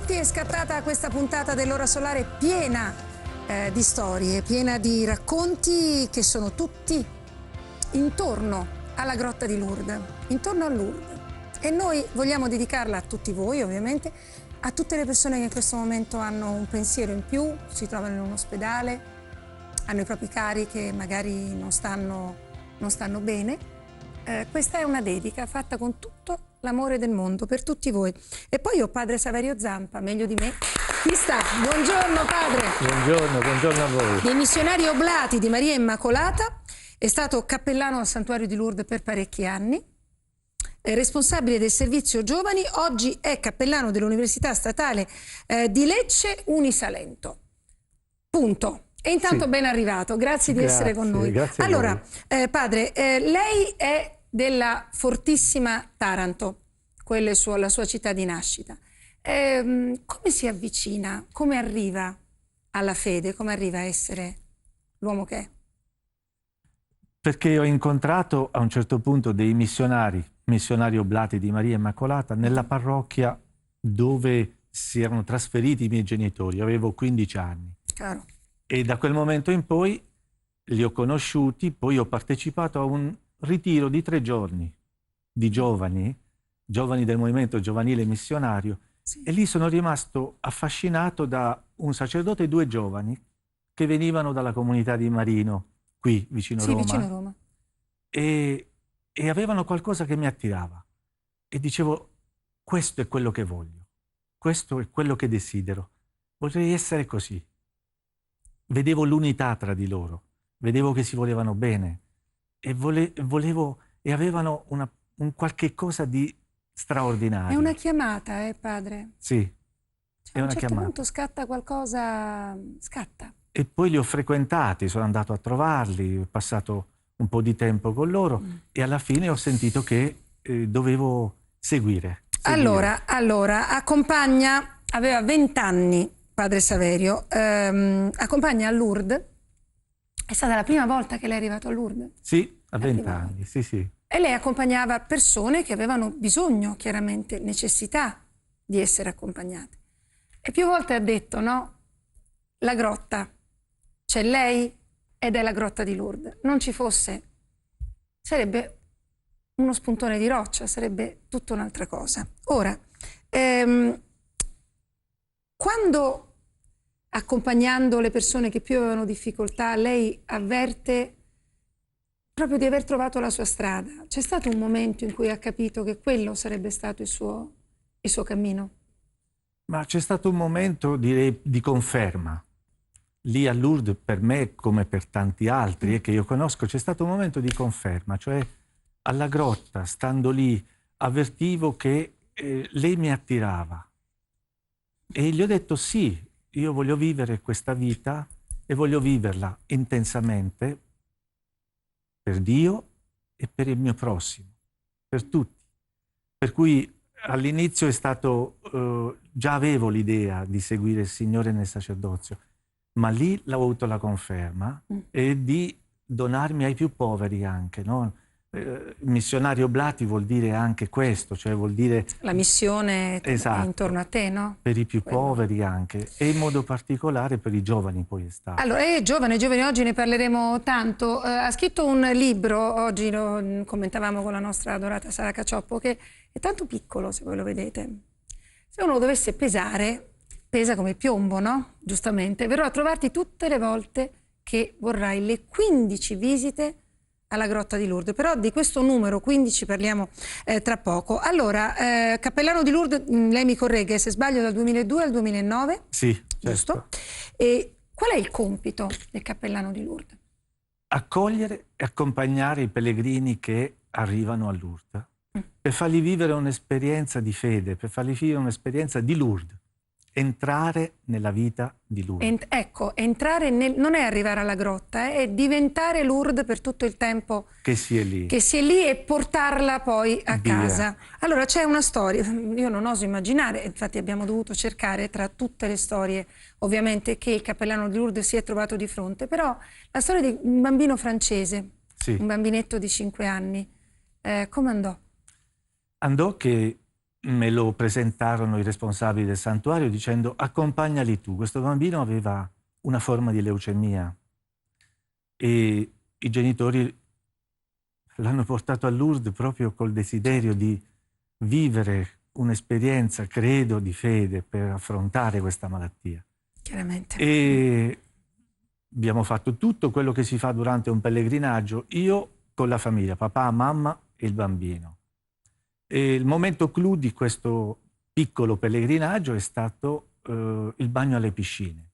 benvenuti. È scattata questa puntata dell'Ora Solare piena di storie, piena di racconti che sono tutti intorno alla grotta di Lourdes, intorno a Lourdes. E noi vogliamo dedicarla a tutti voi, ovviamente, a tutte le persone che in questo momento hanno un pensiero in più, si trovano in un ospedale, hanno i propri cari che magari non stanno bene. Questa è una dedica fatta con tutto l'amore del mondo per tutti voi. E poi ho padre Saverio Zampa, meglio di me. Chi sta? Buongiorno padre. Buongiorno a voi. Dei missionari oblati di Maria Immacolata, è stato cappellano al santuario di Lourdes per parecchi anni, è responsabile del servizio giovani, oggi è cappellano dell'Università Statale di Lecce Unisalento. Punto. E intanto Sì. Ben arrivato, grazie di essere con noi. Grazie allora, padre, lei è della fortissima Taranto, quella è la sua città di nascita. Come si avvicina, come arriva alla fede, come arriva a essere l'uomo che è? Perché ho incontrato a un certo punto dei missionari oblati di Maria Immacolata nella parrocchia dove si erano trasferiti i miei genitori, avevo 15 anni. Chiaro. E da quel momento in poi li ho conosciuti, poi ho partecipato a un ritiro di 3 giorni di giovani del movimento giovanile missionario, sì. E lì sono rimasto affascinato da un sacerdote e 2 giovani che venivano dalla comunità di Marino, qui vicino sì, Roma, vicino Roma. E avevano qualcosa che mi attirava e dicevo: questo è quello che voglio, questo è quello che desidero, vorrei essere così. Vedevo l'unità tra di loro, vedevo che si volevano bene e avevano un qualche cosa di straordinario. È una chiamata, padre? Sì, cioè, è una chiamata. A un certo punto scatta qualcosa, scatta. E poi li ho frequentati, sono andato a trovarli, ho passato un po' di tempo con loro e alla fine ho sentito che dovevo seguire. Allora, accompagna, aveva 20 anni, padre Saverio, accompagna a Lourdes. È stata la prima volta che lei è arrivato a Lourdes? Sì, a 20 anni, sì, sì. E lei accompagnava persone che avevano bisogno, chiaramente, necessità di essere accompagnate. E più volte ha detto, no, la grotta, c'è lei ed è la grotta di Lourdes. Non ci fosse, sarebbe uno spuntone di roccia, sarebbe tutta un'altra cosa. Ora, quando accompagnando le persone che più avevano difficoltà, lei avverte proprio di aver trovato la sua strada, c'è stato un momento in cui ha capito che quello sarebbe stato il suo cammino? Ma c'è stato un momento, direi, di conferma. Lì a Lourdes, per me, come per tanti altri che io conosco, c'è stato un momento di conferma, cioè alla grotta, stando lì, avvertivo che lei mi attirava. E gli ho detto sì, io voglio vivere questa vita e voglio viverla intensamente per Dio e per il mio prossimo, per tutti. Per cui all'inizio è stato, già avevo l'idea di seguire il Signore nel sacerdozio, ma lì ho avuto la conferma e di donarmi ai più poveri anche, no? Missionario oblati vuol dire anche questo, cioè vuol dire... La missione esatto, è intorno a te, no? Per i più poveri anche, e in modo particolare per i giovani poi è stato. Allora, giovani, oggi ne parleremo tanto. Ha scritto un libro, oggi lo commentavamo con la nostra adorata Sara Cacioppo, che è tanto piccolo, se voi lo vedete. Se uno lo dovesse pesare, pesa come piombo, no? Giustamente. Verrò a trovarti tutte le volte che vorrai le 15 visite alla grotta di Lourdes, però di questo numero 15 parliamo tra poco. Allora, cappellano di Lourdes, lei mi corregge se sbaglio, dal 2002 al 2009? Sì, giusto. Certo. E qual è il compito del cappellano di Lourdes? Accogliere e accompagnare i pellegrini che arrivano a Lourdes, per fargli vivere un'esperienza di fede, per fargli vivere un'esperienza di Lourdes. Entrare nella vita di Lourdes. Ecco, entrare non è arrivare alla grotta, è diventare Lourdes per tutto il tempo che si è lì e portarla poi a casa. Allora c'è una storia, io non oso immaginare, infatti abbiamo dovuto cercare tra tutte le storie ovviamente che il cappellano di Lourdes si è trovato di fronte, però la storia di un bambino francese, un bambinetto di 5 anni, come andò? Andò che me lo presentarono i responsabili del santuario dicendo: accompagnali tu. Questo bambino aveva una forma di leucemia e i genitori l'hanno portato a Lourdes proprio col desiderio di vivere un'esperienza, credo, di fede per affrontare questa malattia. Chiaramente. E abbiamo fatto tutto quello che si fa durante un pellegrinaggio, io con la famiglia, papà, mamma e il bambino. E il momento clou di questo piccolo pellegrinaggio è stato il bagno alle piscine.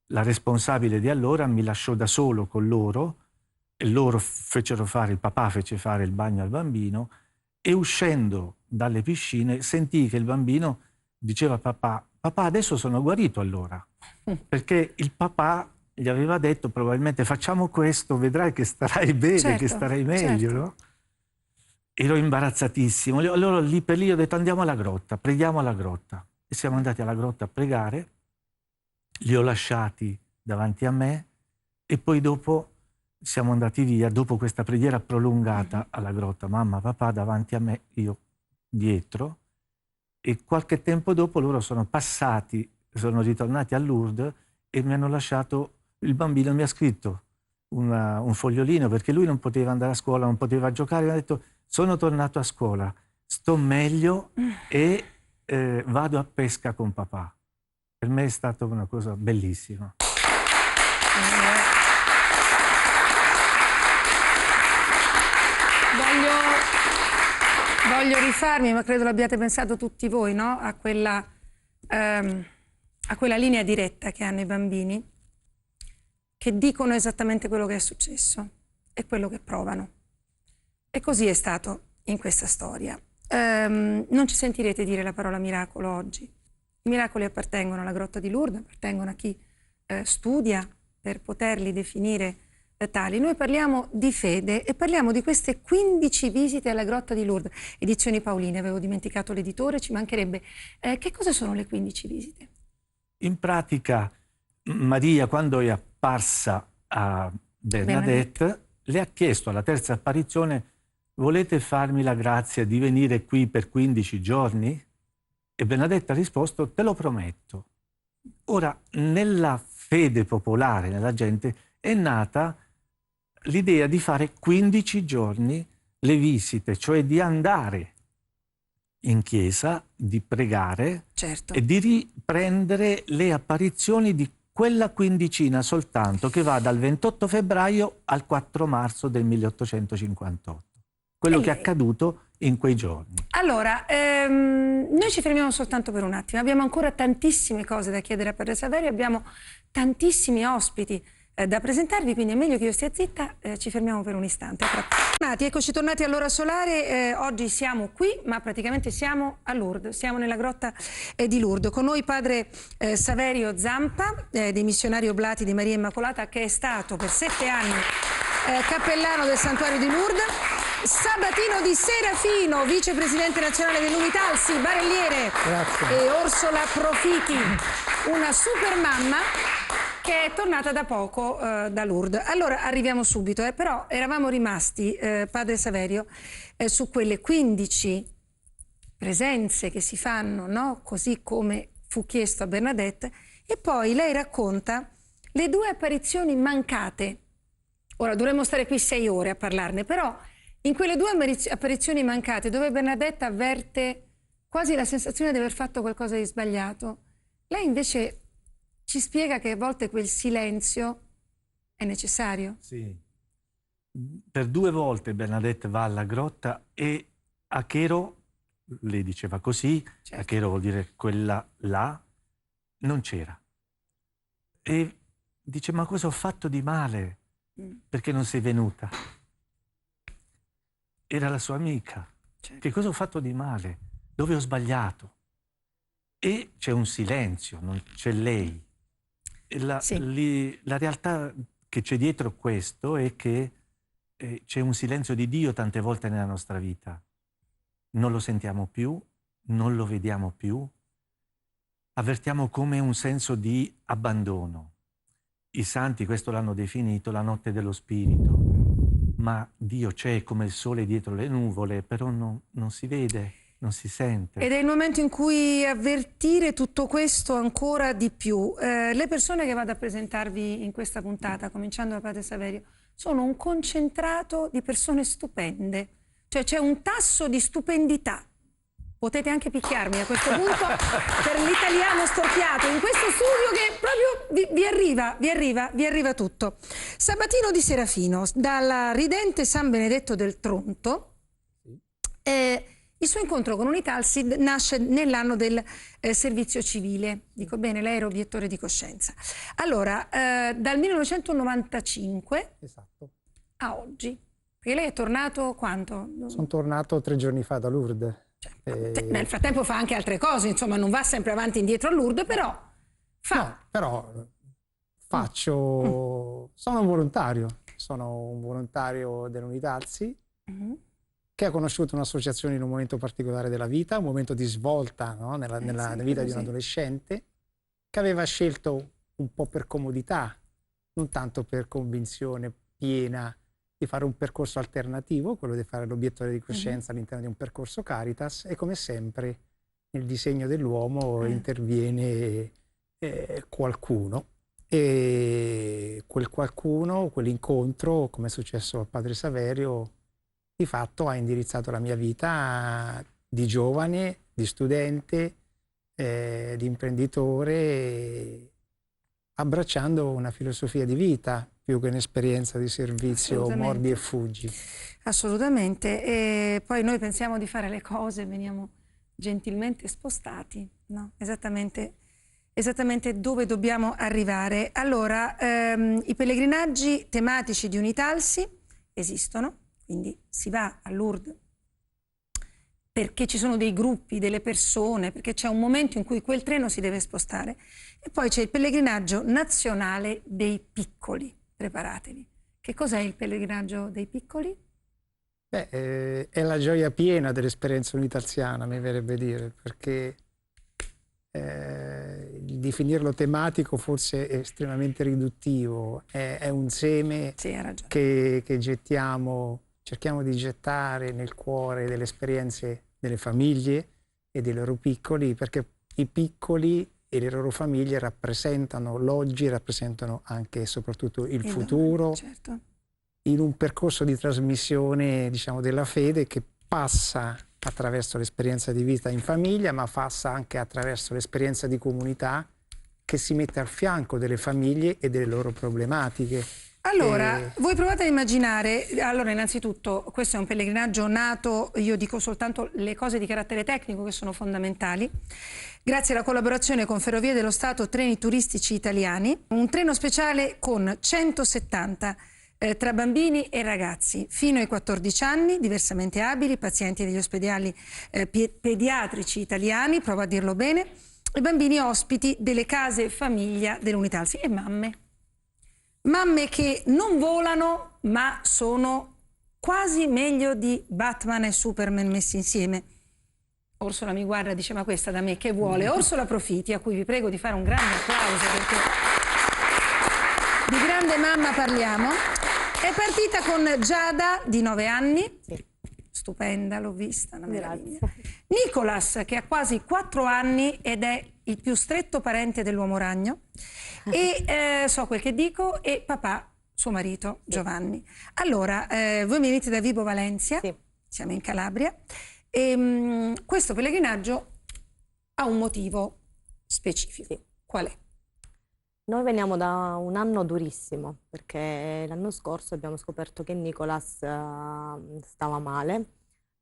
La responsabile di allora mi lasciò da solo con loro e loro fecero fare, il papà fece fare il bagno al bambino e uscendo dalle piscine sentii che il bambino diceva a papà: papà, adesso sono guarito allora. Perché il papà gli aveva detto probabilmente: facciamo questo, vedrai che starai bene, Certo, che starai meglio, certo. no? Ero imbarazzatissimo. Allora lì per lì ho detto: andiamo alla grotta, preghiamo alla grotta. E siamo andati alla grotta a pregare, li ho lasciati davanti a me e poi dopo siamo andati via, dopo questa preghiera prolungata alla grotta, mamma, papà davanti a me, io dietro, e qualche tempo dopo loro sono passati, sono ritornati a Lourdes e mi hanno lasciato, il bambino mi ha scritto un fogliolino perché lui non poteva andare a scuola, non poteva giocare, mi ha detto: sono tornato a scuola, sto meglio e vado a pesca con papà. Per me è stata una cosa bellissima. Voglio rifarmi, ma credo l'abbiate pensato tutti voi, no? A quella linea diretta che hanno i bambini, che dicono esattamente quello che è successo e quello che provano. E così è stato in questa storia. Non ci sentirete dire la parola miracolo oggi. I miracoli appartengono alla grotta di Lourdes, appartengono a chi studia per poterli definire tali. Noi parliamo di fede e parliamo di queste 15 visite alla grotta di Lourdes. Edizioni Paolini, avevo dimenticato l'editore, ci mancherebbe. Che cosa sono le 15 visite? In pratica, Maria, quando è apparsa a Bernadette, le ha chiesto alla terza apparizione: volete farmi la grazia di venire qui per 15 giorni? E Bernadette ha risposto: te lo prometto. Ora, nella fede popolare, nella gente, è nata l'idea di fare 15 giorni le visite, cioè di andare in chiesa, di pregare, certo, e di riprendere le apparizioni di quella quindicina soltanto, che va dal 28 febbraio al 4 marzo del 1858. Quello che è accaduto in quei giorni. Allora, noi ci fermiamo soltanto per un attimo. Abbiamo ancora tantissime cose da chiedere a Padre Saverio, abbiamo tantissimi ospiti da presentarvi, quindi è meglio che io stia zitta. Ci fermiamo per un istante. Eccoci tornati all'ora solare. Oggi siamo qui, ma praticamente siamo a Lourdes, siamo nella grotta di Lourdes. Con noi Padre Saverio Zampa, dei Missionari Oblati di Maria Immacolata, che è stato per 7 anni cappellano del santuario di Lourdes. Sabatino Di Serafino, vicepresidente nazionale dell'Unitalsi, barelliere. Grazie. E Orsola Profichi, una super mamma che è tornata da poco da Lourdes. Allora arriviamo subito, però eravamo rimasti, Padre Saverio, su quelle 15 presenze che si fanno, no? Così come fu chiesto a Bernadette, e poi lei racconta le 2 apparizioni mancate. Ora dovremmo stare qui 6 ore a parlarne, però in quelle 2 apparizioni mancate, dove Bernadette avverte quasi la sensazione di aver fatto qualcosa di sbagliato, lei invece ci spiega che a volte quel silenzio è necessario. Sì. Per 2 volte Bernadette va alla grotta e Achero, lei diceva così, certo. Achero vuol dire quella là, non c'era. E dice: ma cosa ho fatto di male? Perché non sei venuta? Era la sua amica. Certo. Che cosa ho fatto di male? Dove ho sbagliato? E c'è un silenzio, non c'è lei. La realtà che c'è dietro questo è che c'è un silenzio di Dio tante volte nella nostra vita. Non lo sentiamo più, non lo vediamo più, avvertiamo come un senso di abbandono. I santi questo l'hanno definito la notte dello spirito, ma Dio c'è come il sole dietro le nuvole, però non si vede. non si sente. Ed è il momento in cui avvertire tutto questo ancora di più. Le persone che vado a presentarvi in questa puntata, cominciando da Padre Saverio, sono un concentrato di persone stupende. Cioè c'è un tasso di stupendità. Potete anche picchiarmi a questo punto per l'italiano storpiato in questo studio che proprio vi arriva tutto. Sabatino di Serafino, dalla ridente San Benedetto del Tronto, il suo incontro con Unitalsi nasce nell'anno del servizio civile. Dico bene, lei era obiettore di coscienza. Allora, dal 1995 a oggi, perché lei è tornato quanto? Sono tornato 3 giorni fa da Lourdes. Nel frattempo fa anche altre cose, insomma non va sempre avanti e indietro a Lourdes, però fa. No, però faccio... Sono un volontario dell'Unitalsi che ha conosciuto un'associazione in un momento particolare della vita, un momento di svolta, no? nella vita di un adolescente, che aveva scelto un po' per comodità, non tanto per convinzione piena di fare un percorso alternativo, quello di fare l'obiettore di coscienza all'interno di un percorso Caritas, e come sempre nel disegno dell'uomo interviene qualcuno, e quel qualcuno, quell'incontro, come è successo al Padre Saverio, di fatto ha indirizzato la mia vita di giovane, di studente, di imprenditore, abbracciando una filosofia di vita più che un'esperienza di servizio mordi e fuggi. Assolutamente, e poi noi pensiamo di fare le cose, veniamo gentilmente spostati, no? Esattamente dove dobbiamo arrivare. Allora, i pellegrinaggi tematici di Unitalsi esistono, quindi si va a Lourdes perché ci sono dei gruppi, delle persone, perché c'è un momento in cui quel treno si deve spostare. E poi c'è il pellegrinaggio nazionale dei piccoli. Preparatevi. Che cos'è il pellegrinaggio dei piccoli? Beh, è la gioia piena dell'esperienza unitalsiana, mi verrebbe dire, perché definirlo tematico forse è estremamente riduttivo, è un seme che gettiamo, cerchiamo di gettare nel cuore delle esperienze delle famiglie e dei loro piccoli, perché i piccoli e le loro famiglie rappresentano l'oggi, rappresentano anche e soprattutto il futuro, certo, in un percorso di trasmissione, diciamo, della fede che passa attraverso l'esperienza di vita in famiglia, ma passa anche attraverso l'esperienza di comunità che si mette al fianco delle famiglie e delle loro problematiche. Allora, voi provate a immaginare, allora innanzitutto questo è un pellegrinaggio nato, io dico soltanto le cose di carattere tecnico che sono fondamentali, grazie alla collaborazione con Ferrovie dello Stato Treni Turistici Italiani, un treno speciale con 170 tra bambini e ragazzi fino ai 14 anni, diversamente abili, pazienti degli ospedali pediatrici italiani, provo a dirlo bene, e bambini ospiti delle case famiglia dell'Unitalsi e mamme. Mamme che non volano, ma sono quasi meglio di Batman e Superman messi insieme. Orsola mi guarda e dice: ma questa da me che vuole? Orsola Profiti, a cui vi prego di fare un grande applauso, perché di grande mamma parliamo. È partita con Giada di 9 anni, stupenda, l'ho vista, una meraviglia. Nicolas, che ha quasi 4 anni ed è il più stretto parente dell'uomo ragno, e so quel che dico, e papà, suo marito, Giovanni. Allora, voi venite da Vibo Valentia, siamo in Calabria, e questo pellegrinaggio ha un motivo specifico. Qual è? Noi veniamo da un anno durissimo, perché l'anno scorso abbiamo scoperto che Nicolas stava male,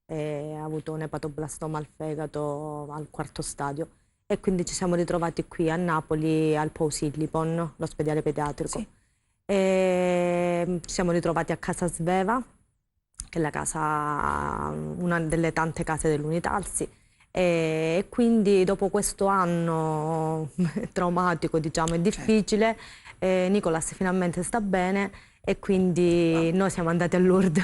ha avuto un epatoblastoma al fegato al 4º stadio, e quindi ci siamo ritrovati qui a Napoli al Poussin-Lipon, l'ospedale pediatrico. E ci siamo ritrovati a Casa Sveva, che è la casa, una delle tante case dell'Unitalsi, e quindi dopo questo anno traumatico, diciamo, e difficile, Nicolas finalmente sta bene, e quindi noi siamo andati a Lourdes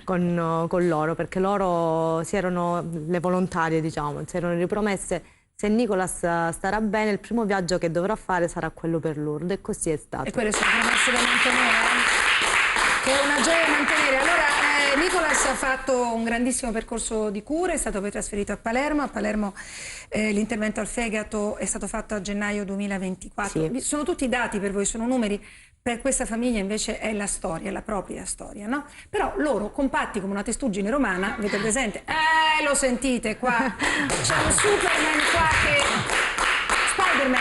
con loro, perché loro le volontarie, diciamo, si erano ripromesse: se Nicolas starà bene, il primo viaggio che dovrà fare sarà quello per Lourdes, e così è stato. E quelle sono promesse da mantenere, che è una gioia mantenere. Allora, Nicolas ha fatto un grandissimo percorso di cure, è stato poi trasferito a Palermo. A Palermo l'intervento al fegato è stato fatto a gennaio 2024. Sì. Sono tutti dati per voi, sono numeri. Per questa famiglia invece è la storia, la propria storia, no? Però loro, compatti come una testuggine romana, avete presente? Lo sentite qua, c'è un Superman qua che...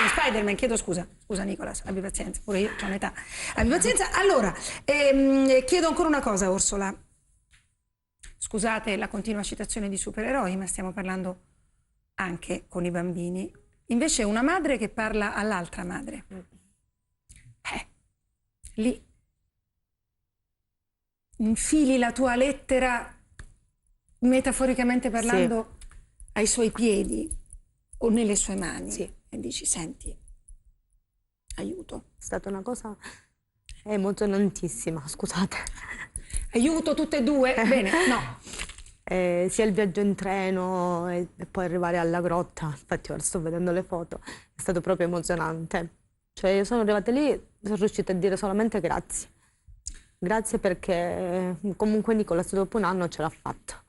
Spider-Man, chiedo scusa. Scusa Nicolas, abbi pazienza, pure io ho un'età. Abbi pazienza. Allora, chiedo ancora una cosa, Orsola. Scusate la continua citazione di supereroi, ma stiamo parlando anche con i bambini. Invece una madre che parla all'altra madre. Lì infili la tua lettera, metaforicamente parlando, sì, ai suoi piedi o nelle sue mani, sì, e dici, senti, aiuto. È stata una cosa emozionantissima, scusate. Aiuto tutte e due? Bene, no. Sia il viaggio in treno e poi arrivare alla grotta, infatti ora sto vedendo le foto, è stato proprio emozionante. Cioè io sono arrivata lì e sono riuscita a dire solamente grazie. Grazie perché comunque Nicolas dopo un anno ce l'ha fatta.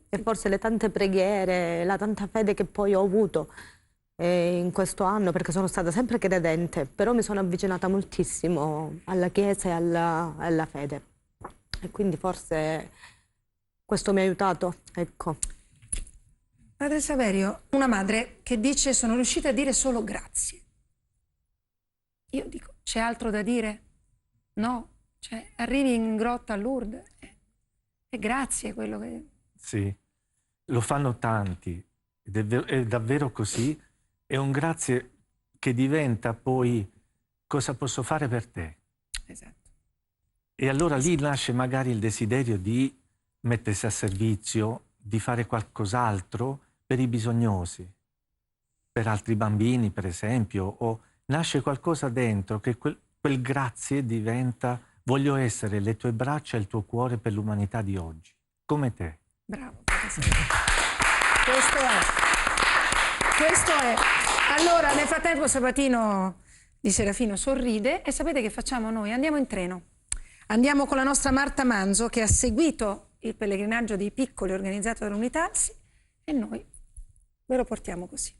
E forse le tante preghiere, la tanta fede che poi ho avuto in questo anno, perché sono stata sempre credente, però mi sono avvicinata moltissimo alla Chiesa e alla fede. E quindi forse questo mi ha aiutato, ecco. Padre Saverio, una madre che dice sono riuscita a dire solo grazie. Io dico, c'è altro da dire? No, cioè arrivi in grotta a Lourdes e grazie quello che... Sì, lo fanno tanti, ed è davvero così, è un grazie che diventa poi cosa posso fare per te. Esatto. E allora lì nasce magari il desiderio di mettersi a servizio, di fare qualcos'altro per i bisognosi, per altri bambini per esempio, o nasce qualcosa dentro che quel grazie diventa voglio essere le tue braccia e il tuo cuore per l'umanità di oggi, come te. Bravo. Questo è. Allora, nel frattempo Sabatino di Serafino sorride e sapete che facciamo noi? Andiamo in treno. Andiamo con la nostra Marta Manzo che ha seguito il pellegrinaggio dei piccoli organizzato dall'Unitalsi e noi ve lo portiamo così.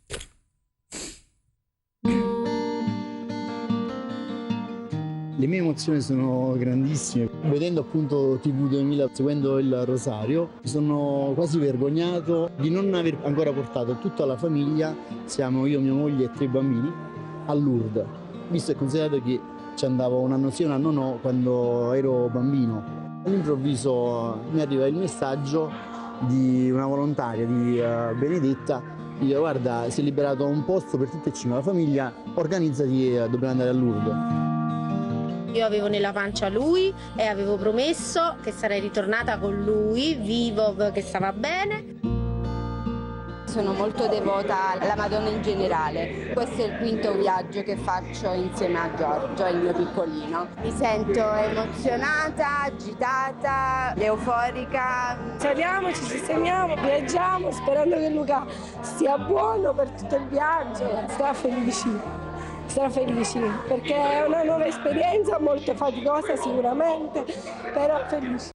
Le mie emozioni sono grandissime. Vedendo appunto TV 2000, seguendo il rosario, mi sono quasi vergognato di non aver ancora portato tutta la famiglia, siamo io, mia moglie e 3 bambini, a Lourdes, visto e considerato che ci andavo un anno sì e un anno no quando ero bambino. All'improvviso mi arriva il messaggio di una volontaria, di Benedetta, dice guarda si è liberato un posto per tutte e 5 la famiglia, organizzati, dobbiamo andare a Lourdes. Io avevo nella pancia lui e avevo promesso che sarei ritornata con lui, vivo, che stava bene. Sono molto devota alla Madonna in generale. Questo è il 5º viaggio che faccio insieme a Giorgio, il mio piccolino. Mi sento emozionata, agitata, euforica. Saliamo, ci sistemiamo, viaggiamo sperando che Luca stia buono per tutto il viaggio. Sarà felici perché è una nuova esperienza, molto faticosa sicuramente, però felici.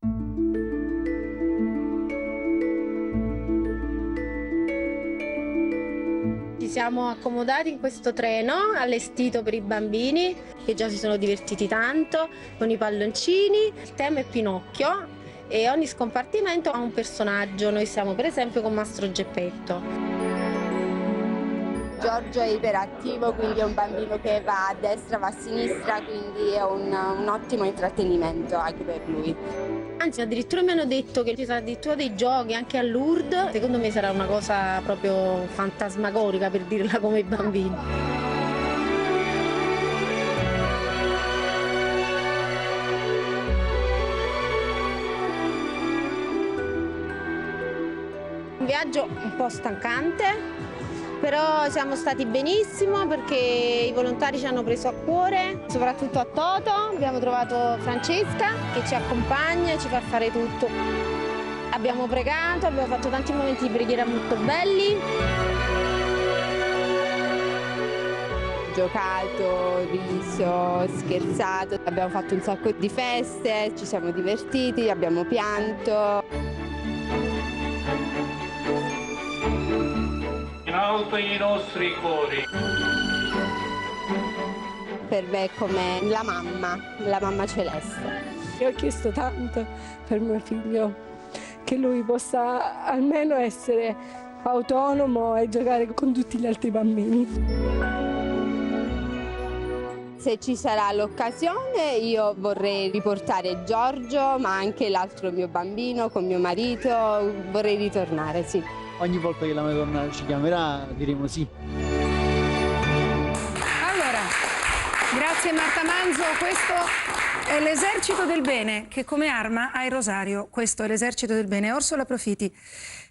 Ci siamo accomodati in questo treno allestito per i bambini che già si sono divertiti tanto con i palloncini. Il tema è Pinocchio e ogni scompartimento ha un personaggio. Noi siamo per esempio con Mastro Geppetto. Giorgio è iperattivo, quindi è un bambino che va a destra, va a sinistra, quindi è un ottimo intrattenimento anche per lui. Anzi, addirittura mi hanno detto che ci saranno addirittura dei giochi anche a Lourdes. Secondo me sarà una cosa proprio fantasmagorica, per dirla come i bambini. Un viaggio un po' stancante. Però siamo stati benissimo perché i volontari ci hanno preso a cuore, soprattutto a Toto. Abbiamo trovato Francesca che ci accompagna e ci fa fare tutto. Abbiamo pregato, abbiamo fatto tanti momenti di preghiera molto belli. giocato, riso, scherzato, abbiamo fatto un sacco di feste, ci siamo divertiti, abbiamo pianto. In alto i nostri cuori. Per me è come la mamma celeste. Io ho chiesto tanto per mio figlio, che lui possa almeno essere autonomo e giocare con tutti gli altri bambini. Se ci sarà l'occasione io vorrei riportare Giorgio, ma anche l'altro mio bambino con mio marito, vorrei ritornare, sì. Ogni volta che la Madonna ci chiamerà diremo sì. Allora, grazie Marta Manzo, questo è l'esercito del bene che come arma ha il rosario, questo è l'esercito del bene. Orsola Profiti,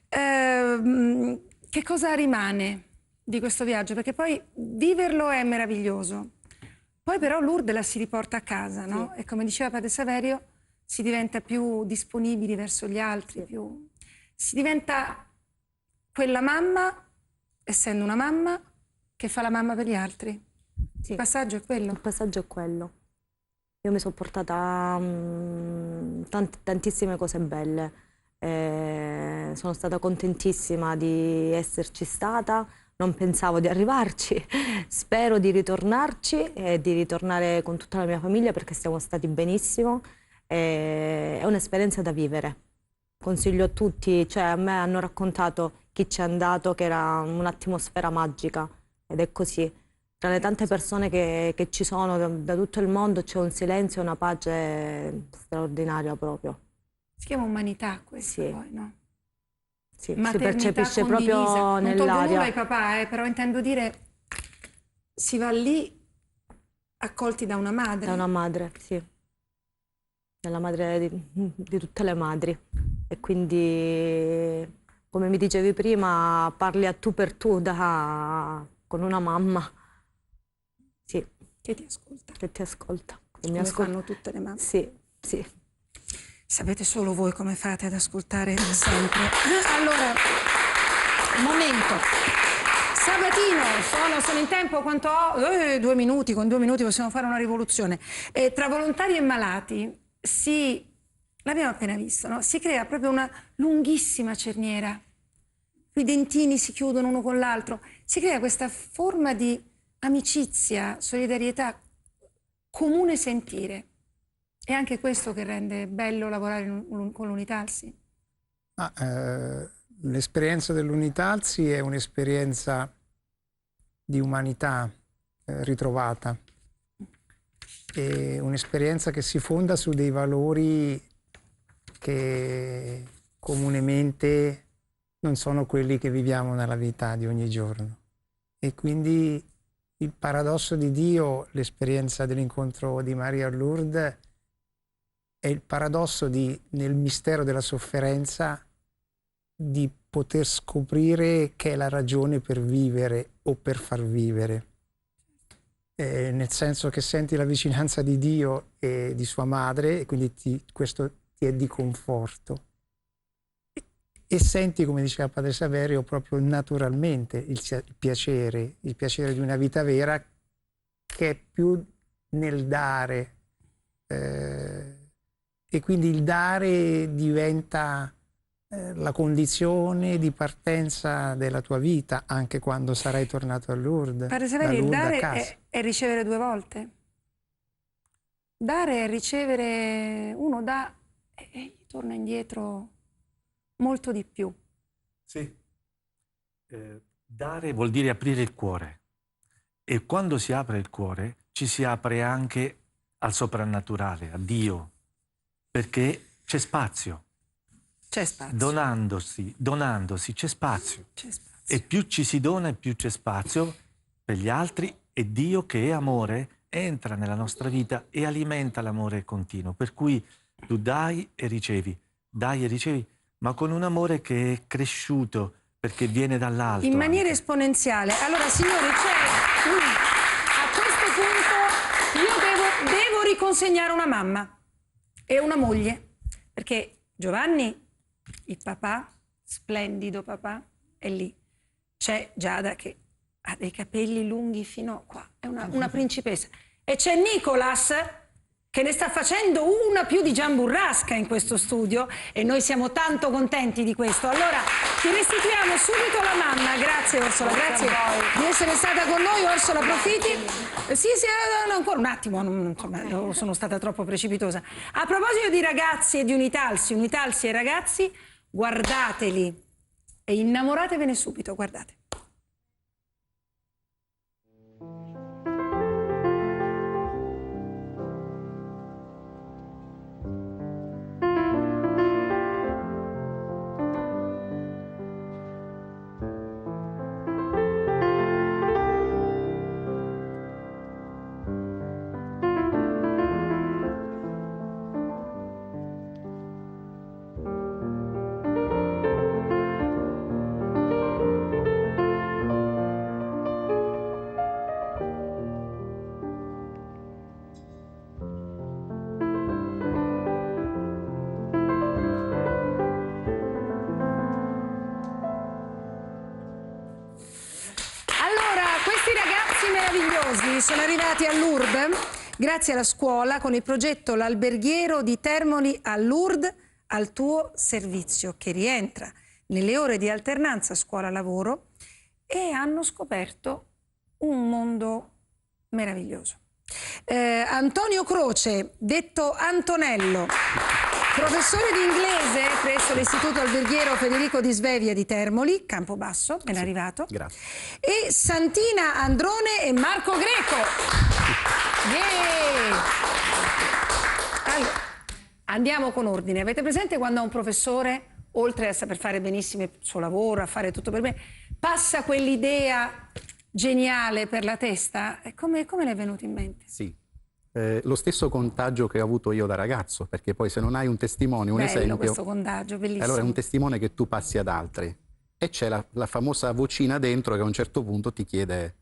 che cosa rimane di questo viaggio? Perché poi viverlo è meraviglioso, poi però Lourdes la si riporta a casa, no? Sì. E come diceva Padre Saverio, si diventa più disponibili verso gli altri, si diventa quella mamma, essendo una mamma, che fa la mamma per gli altri. Sì. Il passaggio è quello. Il passaggio è quello. Io mi sono portata tantissime cose belle. Sono stata contentissima di esserci stata, non pensavo di arrivarci, spero di ritornarci e di ritornare con tutta la mia famiglia perché siamo stati benissimo. È un'esperienza da vivere. Consiglio a tutti, cioè a me hanno raccontato chi ci è andato che era un'atmosfera magica ed è così. Tra le tante persone che ci sono da tutto il mondo c'è un silenzio e una pace straordinaria proprio. Si chiama umanità questo, sì. Poi, no? Sì, si percepisce proprio nell'aria. Non tolgo nulla ai papà, però intendo dire, si va lì accolti da una madre. Da una madre, sì. Dalla madre di tutte le madri. E quindi, come mi dicevi prima, parli a tu per tu con una mamma. Sì. Che ti ascolta. Che ti ascolta. Come fanno tutte le mamme. Sì, sì. Sapete solo voi come fate ad ascoltare sempre. Allora, momento. Sabatino, sono in tempo, quanto ho? 2 minuti, con 2 minuti possiamo fare una rivoluzione. Tra volontari e malati l'abbiamo appena visto, no? Si crea proprio una lunghissima cerniera. I dentini si chiudono uno con l'altro. Si crea questa forma di amicizia, solidarietà, comune sentire. È anche questo che rende bello lavorare con l'Unitalsi? L'esperienza dell'Unitalsi è un'esperienza di umanità ritrovata. È un'esperienza che si fonda su dei valori che comunemente non sono quelli che viviamo nella vita di ogni giorno. E quindi il paradosso di Dio, l'esperienza dell'incontro di Maria a Lourdes, è il paradosso nel mistero della sofferenza, di poter scoprire che è la ragione per vivere o per far vivere. Nel senso che senti la vicinanza di Dio e di sua madre e quindi questo ti è di conforto. E senti, come diceva Padre Saverio, proprio naturalmente il piacere di una vita vera, che è più nel dare. E quindi il dare diventa la condizione di partenza della tua vita, anche quando sarai tornato a Lourdes. Padre Saverio, il dare è ricevere 2 volte. Dare è ricevere, uno dà e gli torna indietro molto di più. Sì. Dare vuol dire aprire il cuore. E quando si apre il cuore ci si apre anche al soprannaturale, a Dio, perché c'è spazio. C'è spazio. Donandosi c'è spazio. C'è spazio. E più ci si dona e più c'è spazio per gli altri, e Dio, che è amore, entra nella nostra vita e alimenta l'amore continuo. Per cui tu dai e ricevi, ma con un amore che è cresciuto perché viene dall'alto. In maniera esponenziale. Allora, signori, a questo punto io devo riconsegnare una mamma e una moglie, perché Giovanni, il papà, splendido papà, è lì. C'è Giada che Ha dei capelli lunghi fino a qua, è una principessa. E c'è Nicolas che ne sta facendo una più di Gian Burrasca in questo studio e noi siamo tanto contenti di questo. Allora ti restituiamo subito la mamma. Grazie Orsola, grazie di essere stata con noi. Orsola, approfitti. Sì, ancora un attimo, insomma, sono stata troppo precipitosa. A proposito di ragazzi e di Unitalsi e ragazzi, guardateli e innamoratevene subito, guardate. Meravigliosi sono arrivati a Lourdes grazie alla scuola con il progetto L'Alberghiero di Termoli a Lourdes al tuo servizio, che rientra nelle ore di alternanza scuola-lavoro, e hanno scoperto un mondo meraviglioso. Antonio Croce, detto Antonello, professore di inglese presso l'Istituto Alberghiero Federico di Svevia di Termoli, Campobasso, ben arrivato. Grazie. E Santina Androne e Marco Greco. Yeah! Allora, andiamo con ordine. Avete presente quando un professore, oltre a saper fare benissimo il suo lavoro, a fare tutto per bene, passa quell'idea geniale per la testa? Come le è venuto in mente? Sì. Lo stesso contagio che ho avuto io da ragazzo, perché poi se non hai un testimone, un esempio, questo contagio, bellissimo. Allora è un testimone che tu passi ad altri, e c'è la famosa vocina dentro che a un certo punto ti chiede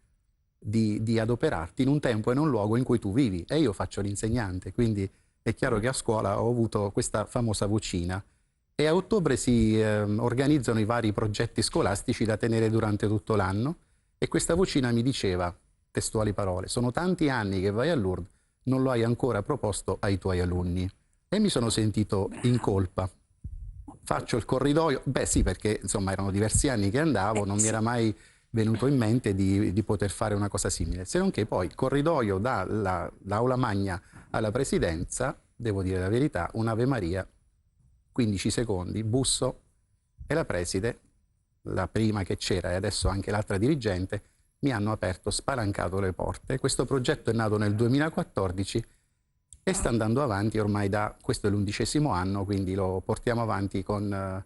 di adoperarti in un tempo e in un luogo in cui tu vivi, e io faccio l'insegnante, quindi è chiaro che a scuola ho avuto questa famosa vocina, e a ottobre si organizzano i vari progetti scolastici da tenere durante tutto l'anno, e questa vocina mi diceva, testuali parole: sono tanti anni che vai a Lourdes, non lo hai ancora proposto ai tuoi alunni. E mi sono sentito in colpa. Faccio il corridoio, beh sì, perché insomma erano diversi anni che andavo, non mi era mai venuto in mente di poter fare una cosa simile. Se non che poi il corridoio dall'aula magna alla presidenza, devo dire la verità, un'Ave Maria, 15 secondi, busso, e la preside, la prima che c'era e adesso anche l'altra dirigente, mi hanno aperto, spalancato le porte. Questo progetto è nato nel 2014 e sta andando avanti ormai questo è l'11° anno, quindi lo portiamo avanti con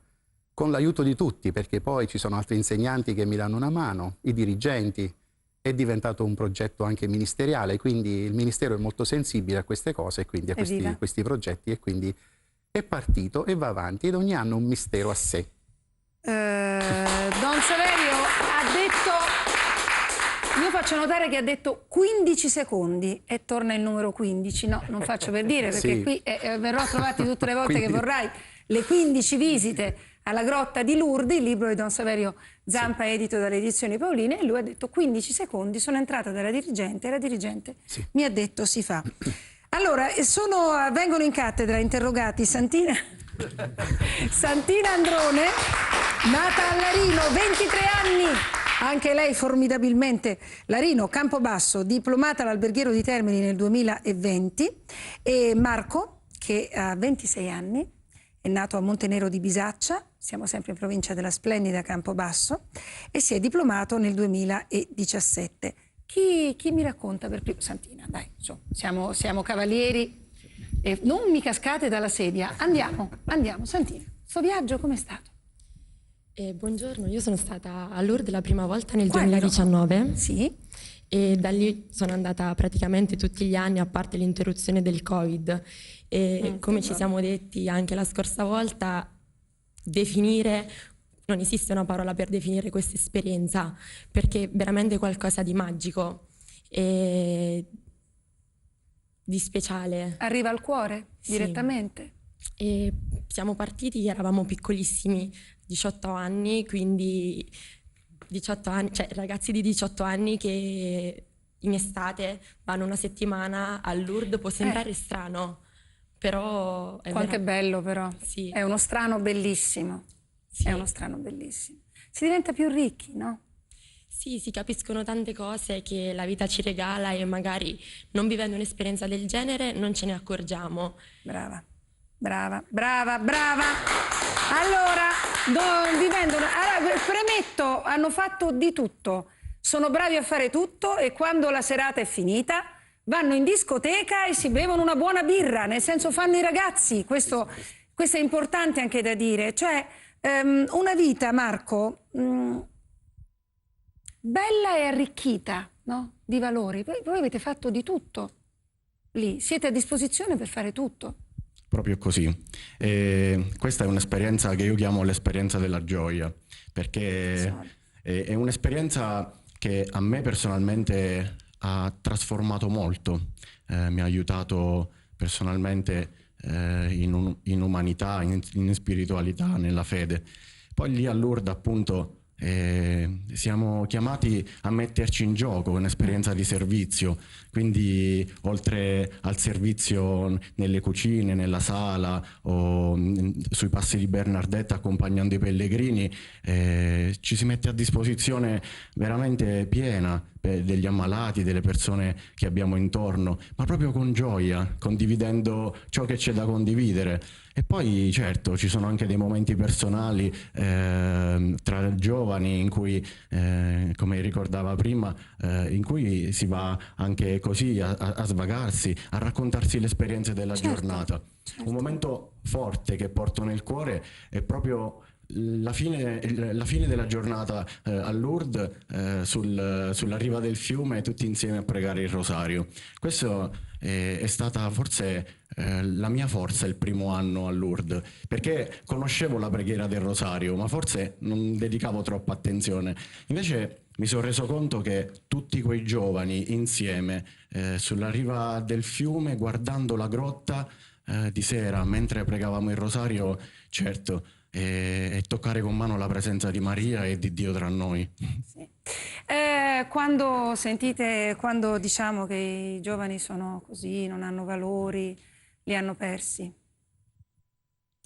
l'aiuto di tutti, perché poi ci sono altri insegnanti che mi danno una mano, i dirigenti, è diventato un progetto anche ministeriale, quindi il Ministero è molto sensibile a queste cose, e quindi a questi progetti, e quindi è partito e va avanti, ed ogni anno un mistero a sé. Don Saverio ha detto... Io faccio notare che ha detto 15 secondi e torna il numero 15. No, non faccio per dire, perché qui verrò a trovarti tutte le volte che vorrai. Le 15 visite alla grotta di Lourdes, il libro di Don Saverio Zampa, edito dalle edizioni Paoline, e lui ha detto 15 secondi, sono entrata dalla dirigente e la dirigente mi ha detto si fa. Allora, vengono in cattedra interrogati Santina Androne, nata a Larino, 23 anni, anche lei formidabilmente, Larino, Campobasso, diplomata all'Alberghiero di Termoli nel 2020, e Marco, che ha 26 anni, è nato a Montenero di Bisaccia, siamo sempre in provincia della splendida Campobasso, e si è diplomato nel 2017. Chi mi racconta per primo? Santina, dai, siamo cavalieri, e non mi cascate dalla sedia. Andiamo, Santina. Sto viaggio com'è stato? Buongiorno, io sono stata a Lourdes la prima volta nel 2019. Sì. E da lì sono andata praticamente tutti gli anni, a parte l'interruzione del Covid. E come ci siamo detti anche la scorsa volta, non esiste una parola per definire questa esperienza, perché è veramente qualcosa di magico e di speciale. Arriva al cuore, direttamente? E siamo partiti, eravamo piccolissimi, 18 anni, quindi 18 anni, cioè ragazzi di 18 anni che in estate vanno una settimana a Lourdes, può sembrare strano, però è quanto è bello però. Sì. È uno strano bellissimo. Sì. È uno strano bellissimo. Si diventa più ricchi, no? Sì, si capiscono tante cose che la vita ci regala e magari non vivendo un'esperienza del genere non ce ne accorgiamo. Brava, brava, brava, brava. Allora, premetto, hanno fatto di tutto, sono bravi a fare tutto e quando la serata è finita vanno in discoteca e si bevono una buona birra, nel senso fanno i ragazzi, questo è importante anche da dire, cioè una vita, Marco, bella e arricchita, no? Di valori. Voi avete fatto di tutto lì, siete a disposizione per fare tutto. Proprio così. Questa è un'esperienza che io chiamo l'esperienza della gioia, perché è un'esperienza che a me personalmente ha trasformato molto, mi ha aiutato personalmente in umanità, in spiritualità, nella fede. Poi lì a Lourdes appunto siamo chiamati a metterci in gioco, un'esperienza di servizio, quindi oltre al servizio nelle cucine, nella sala o sui passi di Bernardetta accompagnando i pellegrini, ci si mette a disposizione veramente piena degli ammalati, delle persone che abbiamo intorno, ma proprio con gioia, condividendo ciò che c'è da condividere. E poi certo ci sono anche dei momenti personali tra giovani in cui, come ricordava prima, in cui si va anche così a svagarsi, a raccontarsi le esperienze della giornata. Un momento forte che porto nel cuore è proprio la fine della giornata a Lourdes, sulla riva del fiume, tutti insieme a pregare il rosario. Questo è stata forse la mia forza il primo anno a Lourdes, perché conoscevo la preghiera del rosario, ma forse non dedicavo troppa attenzione. Invece mi sono reso conto che tutti quei giovani insieme sulla riva del fiume, guardando la grotta di sera, mentre pregavamo il rosario, certo, e toccare con mano la presenza di Maria e di Dio tra noi. Sì. Quando diciamo che i giovani sono così, non hanno valori, li hanno persi,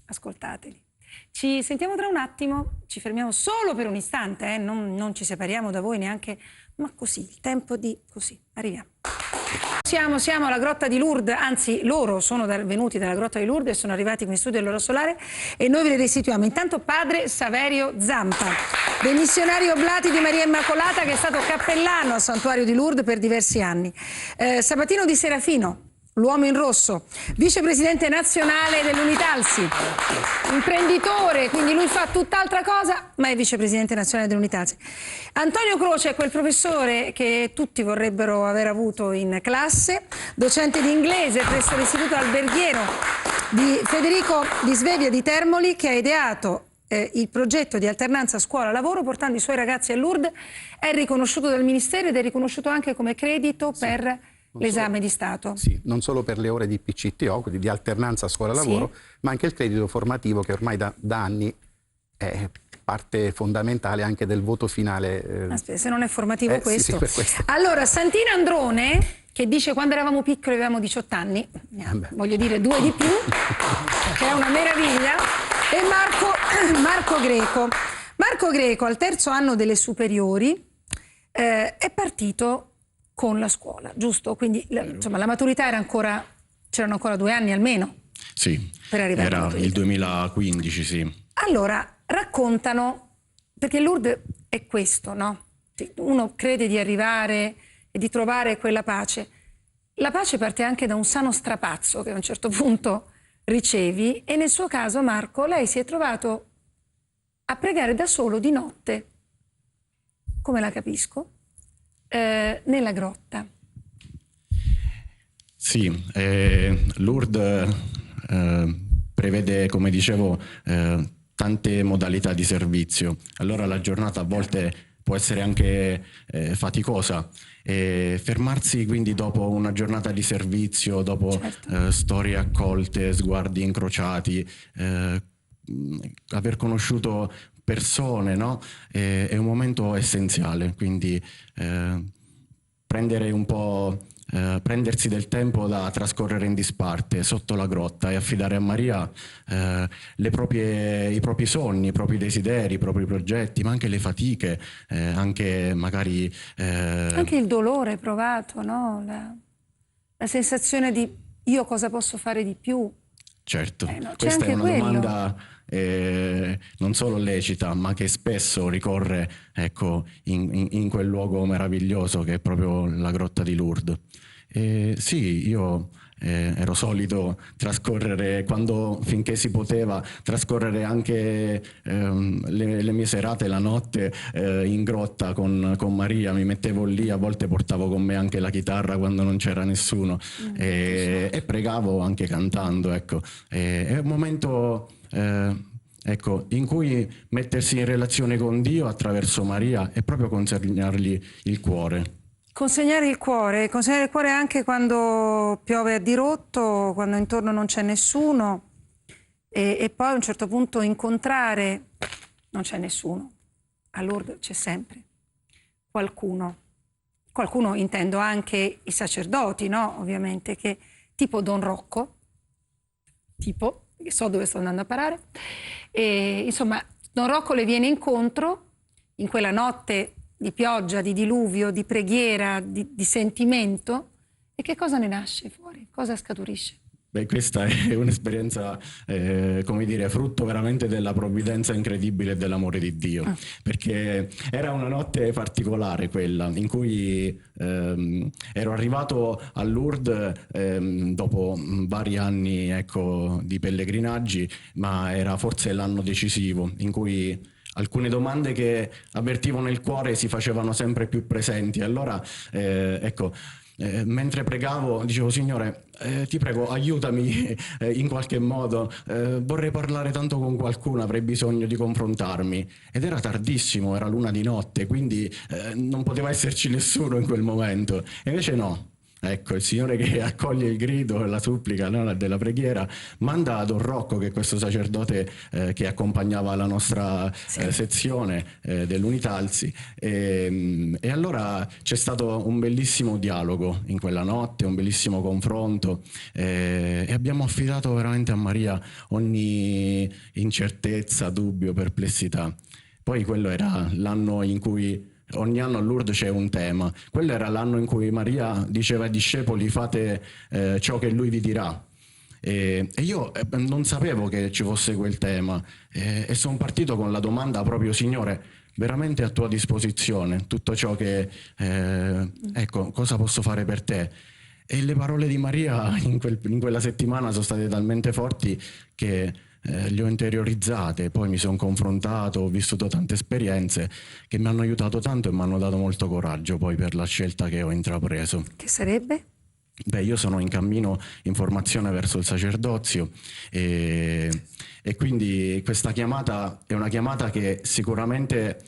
ascoltateli. Ci sentiamo tra un attimo, ci fermiamo solo per un istante, non ci separiamo da voi neanche, ma così, il tempo di così, arriviamo. Siamo alla Grotta di Lourdes, anzi loro sono venuti dalla Grotta di Lourdes e sono arrivati qui in studio dell'Ora Solare e noi ve li restituiamo. Intanto padre Saverio Zampa, dei missionari oblati di Maria Immacolata, che è stato cappellano al santuario di Lourdes per diversi anni. Sabatino Di Serafino, l'uomo in rosso, vicepresidente nazionale dell'Unitalsi, imprenditore, quindi lui fa tutt'altra cosa, ma è vicepresidente nazionale dell'Unitalsi. Antonio Croce è quel professore che tutti vorrebbero aver avuto in classe, docente di inglese presso l'Istituto Alberghiero di Federico di Svevia di Termoli, che ha ideato il progetto di alternanza scuola-lavoro portando i suoi ragazzi a Lourdes. È riconosciuto dal Ministero ed è riconosciuto anche come credito per l'esame di Stato. Sì, non solo per le ore di PCTO, quindi di alternanza scuola-lavoro, ma anche il credito formativo che ormai da anni è parte fondamentale anche del voto finale. Aspetta, se non è formativo questo. Sì, per questo. Allora, Santina Androne, che dice quando eravamo piccoli avevamo 18 anni, voglio dire 2 di più, che è una meraviglia, e Marco Greco. Marco Greco al terzo anno delle superiori è partito con la scuola, giusto? Quindi insomma la maturità c'erano ancora 2 anni almeno. Sì, per arrivare era il 2015, sì. Allora, raccontano, perché Lourdes è questo, no? Uno crede di arrivare e di trovare quella pace. La pace parte anche da un sano strapazzo che a un certo punto ricevi, e nel suo caso, Marco, lei si è trovato a pregare da solo di notte, come la capisco, nella grotta. Sì, Lourdes prevede, come dicevo, tante modalità di servizio. Allora la giornata a volte può essere anche faticosa. E fermarsi quindi dopo una giornata di servizio, dopo storie accolte, sguardi incrociati, aver conosciuto persone, no? È un momento essenziale, quindi prendere un po'... prendersi del tempo da trascorrere in disparte sotto la grotta e affidare a Maria i propri sogni, i propri desideri, i propri progetti, ma anche le fatiche, anche magari... Anche il dolore provato, no? La sensazione di io cosa posso fare di più? Certo, no, questa è una quello. domanda non solo lecita, ma che spesso ricorre, ecco, in quel luogo meraviglioso che è proprio la grotta di Lourdes. Sì, io ero solito trascorrere, finché si poteva, trascorrere anche le mie serate, la notte in grotta con Maria. Mi mettevo lì, a volte portavo con me anche la chitarra quando non c'era nessuno e pregavo anche cantando, ecco. È un momento ecco, in cui mettersi in relazione con Dio attraverso Maria è proprio consegnargli il cuore. Consegnare il cuore anche quando piove a dirotto, quando intorno non c'è nessuno e poi a un certo punto incontrare, non c'è nessuno, a Lourdes c'è sempre qualcuno intendo anche i sacerdoti, no? Ovviamente, che tipo Don Rocco, che so dove sto andando a parare, e, insomma Don Rocco le viene incontro in quella notte di pioggia, di diluvio, di preghiera, di sentimento. E che cosa ne nasce fuori? Cosa scaturisce? Beh, questa è un'esperienza, come dire, frutto veramente della provvidenza incredibile e dell'amore di Dio, perché era una notte particolare quella, in cui ero arrivato a Lourdes dopo vari anni, ecco, di pellegrinaggi, ma era forse l'anno decisivo, in cui alcune domande che avvertivano il cuore si facevano sempre più presenti. Allora, ecco, mentre pregavo dicevo: Signore, ti prego, aiutami in qualche modo, vorrei parlare tanto con qualcuno, avrei bisogno di confrontarmi. Ed era tardissimo, era l'una di notte, quindi non poteva esserci nessuno in quel momento. E invece no. Ecco, il Signore che accoglie il grido e la supplica, no, della preghiera, manda Don Rocco, che è questo sacerdote che accompagnava la nostra sezione dell'Unitalsi, e allora c'è stato un bellissimo dialogo in quella notte, un bellissimo confronto, e abbiamo affidato veramente a Maria ogni incertezza, dubbio, perplessità. Poi quello era l'anno in cui ogni anno a Lourdes c'è un tema. Quello era l'anno in cui Maria diceva ai discepoli: fate ciò che lui vi dirà. E io non sapevo che ci fosse quel tema e sono partito con la domanda proprio: Signore, veramente a tua disposizione tutto ciò che ecco, cosa posso fare per te? E le parole di Maria in quella settimana sono state talmente forti che le ho interiorizzate, poi mi sono confrontato, ho vissuto tante esperienze che mi hanno aiutato tanto e mi hanno dato molto coraggio poi per la scelta che ho intrapreso. Che sarebbe? Beh, io sono in cammino in formazione verso il sacerdozio e quindi questa chiamata è una chiamata che sicuramente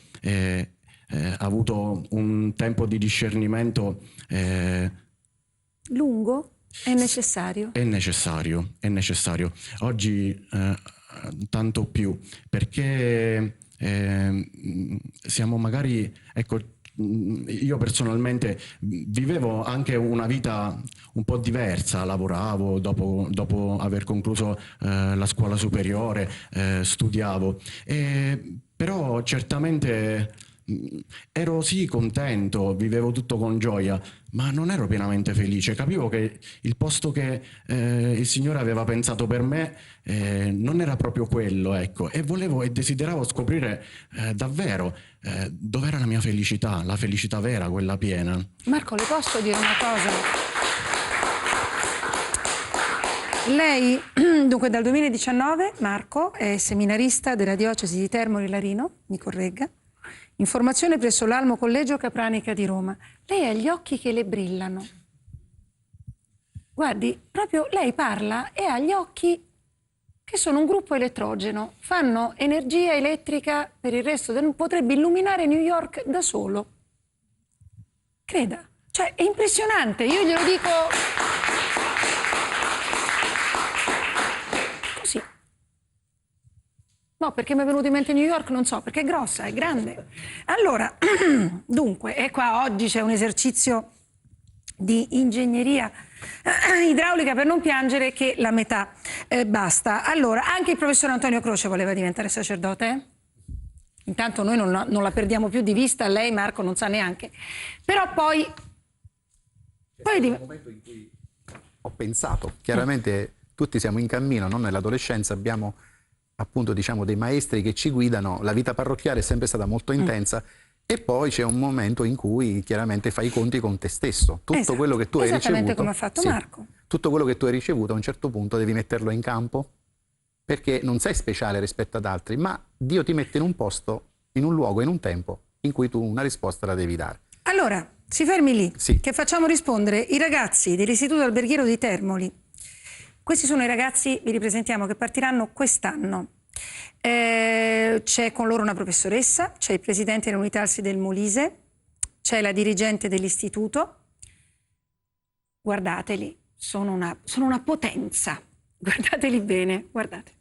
ha avuto un tempo di discernimento lungo? È necessario? È necessario. Oggi tanto più, perché siamo magari, ecco, io personalmente vivevo anche una vita un po' diversa, lavoravo dopo aver concluso la scuola superiore, studiavo, però certamente ero sì contento, vivevo tutto con gioia, ma non ero pienamente felice. Capivo che il posto che il Signore aveva pensato per me non era proprio quello, ecco, e volevo e desideravo scoprire davvero dov'era la mia felicità, la felicità vera, quella piena. Marco, le posso dire una cosa? Lei, dunque, dal 2019, Marco, è seminarista della diocesi di Termoli Larino, mi corregga, in formazione presso l'Almo Collegio Capranica di Roma. Lei ha gli occhi che le brillano. Guardi, proprio lei parla e ha gli occhi che sono un gruppo elettrogeno, fanno energia elettrica per il resto del... potrebbe illuminare New York da solo. Creda, cioè è impressionante, io glielo dico così. No, perché mi è venuto in mente New York, non so, perché è grossa, è grande. Allora, dunque, e qua oggi c'è un esercizio di ingegneria idraulica per non piangere che la metà basta. Allora, anche il professor Antonio Croce voleva diventare sacerdote? Intanto noi non la perdiamo più di vista, lei Marco non sa neanche. Però poi... C'è un momento in cui ho pensato, chiaramente tutti siamo in cammino, no? Nell'adolescenza abbiamo appunto diciamo dei maestri che ci guidano, la vita parrocchiale è sempre stata molto intensa e poi c'è un momento in cui chiaramente fai i conti con te stesso. Tutto quello che tu hai ricevuto... Esattamente come ha fatto Marco. Tutto quello che tu hai ricevuto a un certo punto devi metterlo in campo perché non sei speciale rispetto ad altri, ma Dio ti mette in un posto, in un luogo, in un tempo in cui tu una risposta la devi dare. Allora, si fermi lì, sì, che facciamo rispondere i ragazzi dell'Istituto Alberghiero di Termoli. Questi sono i ragazzi, vi ripresentiamo, che partiranno quest'anno. C'è con loro una professoressa, c'è il presidente dell'Unità ALSI del Molise, c'è la dirigente dell'istituto. Guardateli, sono una potenza. Guardateli bene, guardate.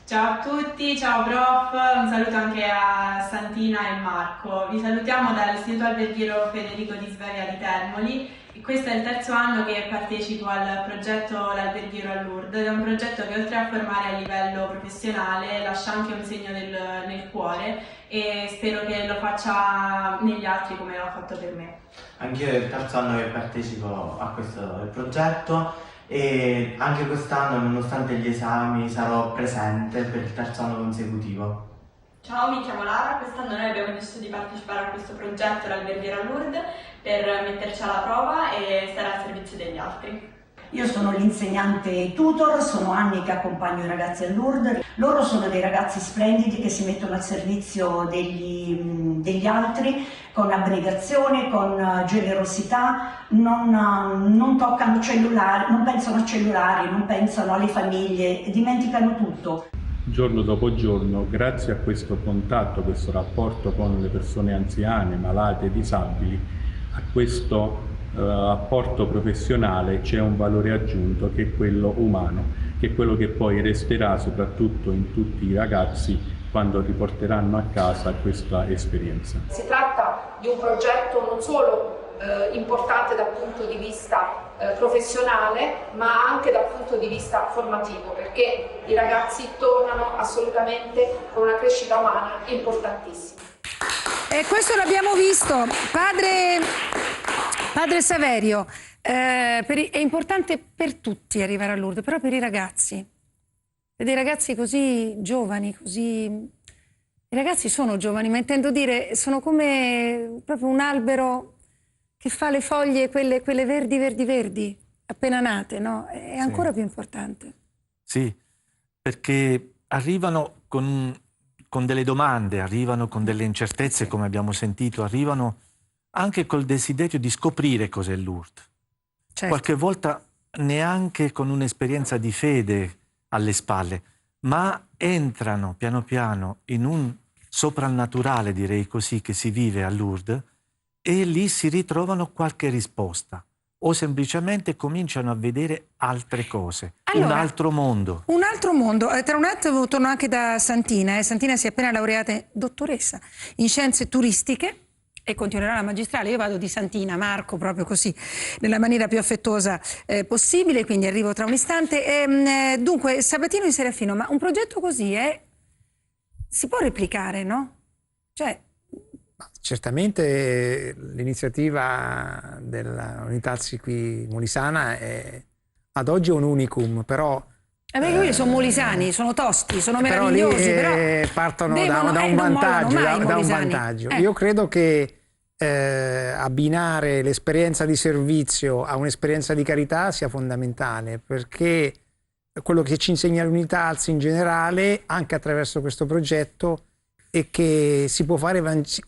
Ciao a tutti, ciao prof, un saluto anche a Santina e Marco. Vi salutiamo dall'Istituto Alberghiero Federico di Svevia di Termoli. Questo è il terzo anno che partecipo al progetto L'Alberghiero a Lourdes ed è un progetto che oltre a formare a livello professionale lascia anche un segno nel cuore e spero che lo faccia negli altri come l'ha fatto per me. Anch'io è il terzo anno che partecipo a questo progetto e anche quest'anno, nonostante gli esami, sarò presente per il terzo anno consecutivo. Ciao, mi chiamo Lara, quest'anno noi abbiamo deciso di partecipare a questo progetto L'Alberghiero a Lourdes per metterci alla prova e stare al servizio degli altri. Io sono l'insegnante tutor, sono anni che accompagno i ragazzi a Lourdes. Loro sono dei ragazzi splendidi che si mettono al servizio degli altri con abnegazione, con generosità, non toccano cellulari, non pensano a cellulari, non pensano alle famiglie, dimenticano tutto. Giorno dopo giorno, grazie a questo contatto, questo rapporto con le persone anziane, malate, disabili, a questo apporto professionale c'è un valore aggiunto che è quello umano, che è quello che poi resterà soprattutto in tutti i ragazzi quando riporteranno a casa questa esperienza. Si tratta di un progetto non solo importante dal punto di vista professionale ma anche dal punto di vista formativo, perché i ragazzi tornano assolutamente con una crescita umana importantissima. E questo l'abbiamo visto, padre Saverio, è importante per tutti arrivare a Lourdes, però per i ragazzi, per dei ragazzi così giovani, I ragazzi sono giovani, ma intendo dire, sono come proprio un albero che fa le foglie, quelle verdi, appena nate, no? È ancora più importante. Sì, perché arrivano con delle domande, arrivano con delle incertezze, come abbiamo sentito, arrivano anche col desiderio di scoprire cos'è Lourdes. Certo. Qualche volta neanche con un'esperienza di fede alle spalle, ma entrano piano piano in un soprannaturale, direi così, che si vive a Lourdes, e lì si ritrovano qualche risposta o semplicemente cominciano a vedere altre cose, allora, un altro mondo. Un altro mondo. Tra un attimo torno anche da Santina. Santina si è appena laureata dottoressa in scienze turistiche e continuerà la magistrale. Io vado di Santina, Marco, proprio così, nella maniera più affettuosa possibile, quindi arrivo tra un istante. Dunque, Sabatino in Serafino, ma un progetto così si può replicare, no? Cioè... Certamente l'iniziativa dell'Unità ALSI qui molisana è ad oggi un unicum, però... quelli sono molisani, sono tosti, sono meravigliosi, però partono da un vantaggio. Io credo che abbinare l'esperienza di servizio a un'esperienza di carità sia fondamentale, perché quello che ci insegna l'Unità ALSI in generale, anche attraverso questo progetto, e che si può fare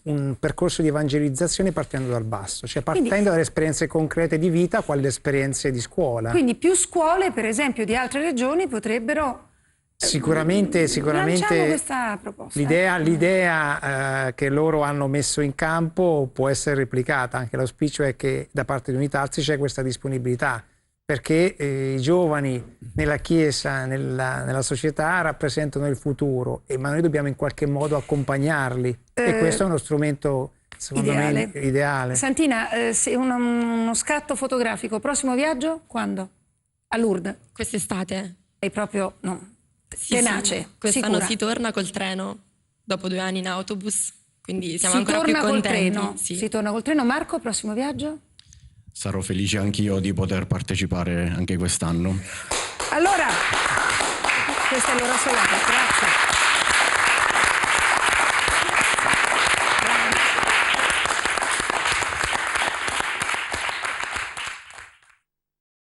un percorso di evangelizzazione partendo dal basso, cioè partendo dalle esperienze concrete di vita, quali le esperienze di scuola. Quindi più scuole, per esempio, di altre regioni potrebbero... Sicuramente questa proposta. L'idea che loro hanno messo in campo può essere replicata, anche l'auspicio è che da parte di Unità ALSI c'è questa disponibilità, perché i giovani nella Chiesa, nella società rappresentano il futuro, ma noi dobbiamo in qualche modo accompagnarli e questo è uno strumento secondo me ideale. Santina, uno scatto fotografico, prossimo viaggio quando? A Lourdes? Quest'estate. È proprio tenace, sì. Quest'anno sicura. si torna col treno dopo 2 anni in autobus, quindi siamo Si ancora più torna col contenti. treno. Sì. Si torna col treno. Marco, prossimo viaggio? Sarò felice anch'io di poter partecipare anche quest'anno. Allora, questa è l'ora solare, grazie.